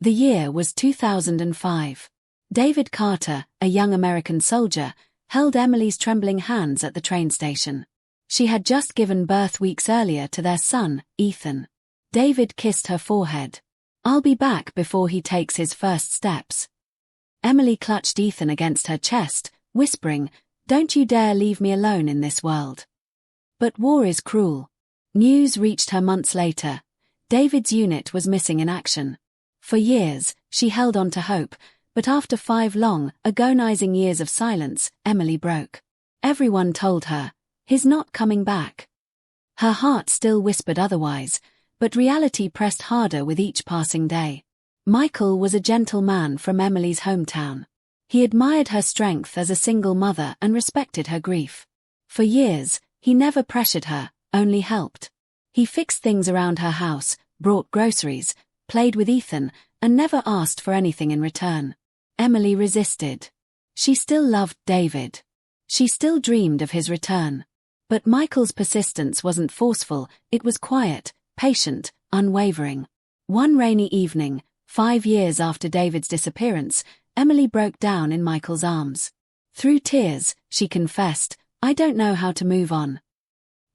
The year was 2005. David Carter, a young American soldier, held Emily's trembling hands at the train station. She had just given birth weeks earlier to their son, Ethan. David kissed her forehead. "I'll be back before he takes his first steps." Emily clutched Ethan against her chest, whispering, "Don't you dare leave me alone in this world." But war is cruel. News reached her months later. David's unit was missing in action. For years, she held on to hope, but after 5 long, agonizing years of silence, Emily broke. Everyone told her, "He's not coming back." Her heart still whispered otherwise, but reality pressed harder with each passing day. Michael was a gentle man from Emily's hometown. He admired her strength as a single mother and respected her grief. For years, he never pressured her, only helped. He fixed things around her house, brought groceries, played with Ethan, and never asked for anything in return. Emily resisted. She still loved David. She still dreamed of his return. But Michael's persistence wasn't forceful, it was quiet, patient, unwavering. One rainy evening, 5 years after David's disappearance, Emily broke down in Michael's arms. Through tears, she confessed, "I don't know how to move on."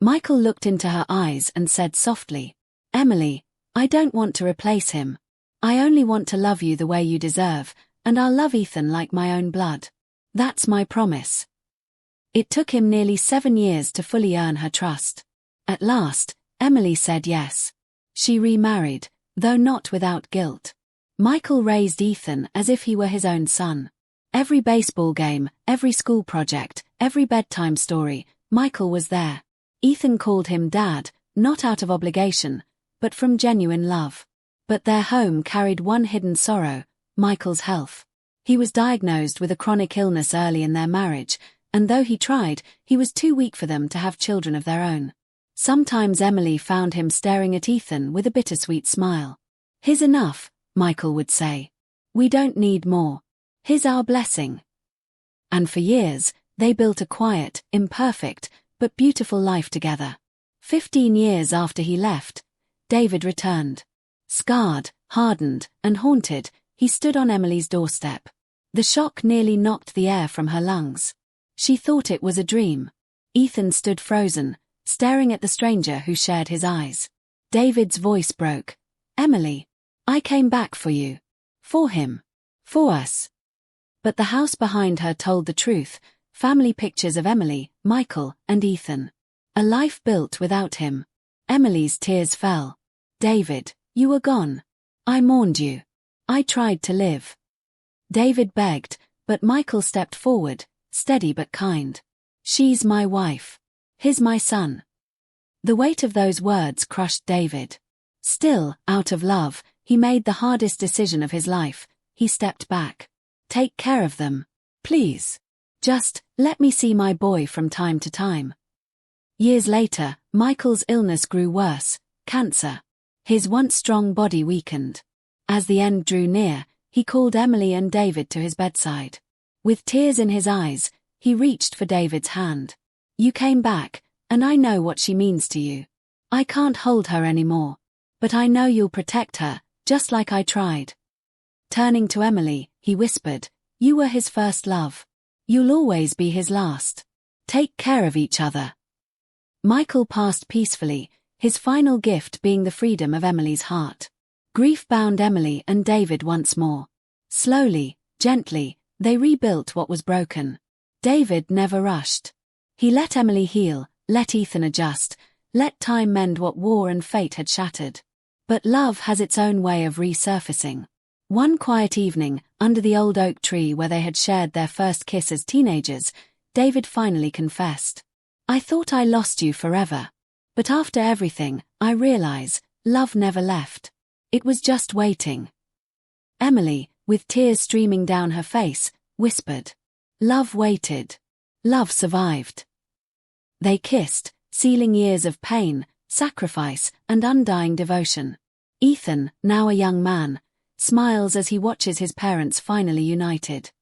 Michael looked into her eyes and said softly, "Emily, I don't want to replace him. I only want to love you the way you deserve, and I'll love Ethan like my own blood. That's my promise." It took him nearly 7 years to fully earn her trust. At last, Emily said yes. She remarried, though not without guilt. Michael raised Ethan as if he were his own son. Every baseball game, every school project, every bedtime story, Michael was there. Ethan called him Dad, not out of obligation, but from genuine love. But their home carried one hidden sorrow, Michael's health. He was diagnosed with a chronic illness early in their marriage, and though he tried, he was too weak for them to have children of their own. Sometimes Emily found him staring at Ethan with a bittersweet smile. "He's enough," Michael would say. "We don't need more. He's our blessing." And for years, they built a quiet, imperfect, but beautiful life together. 15 years after he left, David returned. Scarred, hardened, and haunted, he stood on Emily's doorstep. The shock nearly knocked the air from her lungs. She thought it was a dream. Ethan stood frozen, staring at the stranger who shared his eyes. David's voice broke. "Emily, I came back for you. For him. For us." But the house behind her told the truth, family pictures of Emily, Michael, and Ethan. A life built without him. Emily's tears fell. "David, you were gone. I mourned you. I tried to live." David begged, but Michael stepped forward, steady but kind. "She's my wife. He's my son." The weight of those words crushed David. Still, out of love, he made the hardest decision of his life. He stepped back. "Take care of them. Please. Just, let me see my boy from time to time." Years later, Michael's illness grew worse, cancer. His once strong body weakened. As the end drew near, he called Emily and David to his bedside. With tears in his eyes, he reached for David's hand. "You came back, and I know what she means to you. I can't hold her anymore. But I know you'll protect her, just like I tried." Turning to Emily, he whispered, "You were his first love. You'll always be his last. Take care of each other." Michael passed peacefully, his final gift being the freedom of Emily's heart. Grief bound Emily and David once more. Slowly, gently, they rebuilt what was broken. David never rushed. He let Emily heal, let Ethan adjust, let time mend what war and fate had shattered. But love has its own way of resurfacing. One quiet evening, under the old oak tree where they had shared their first kiss as teenagers, David finally confessed. "I thought I lost you forever. But after everything, I realize, love never left. It was just waiting." Emily, with tears streaming down her face, whispered, "Love waited. Love survived." They kissed, sealing years of pain, sacrifice, and undying devotion. Ethan, now a young man, smiles as he watches his parents finally united.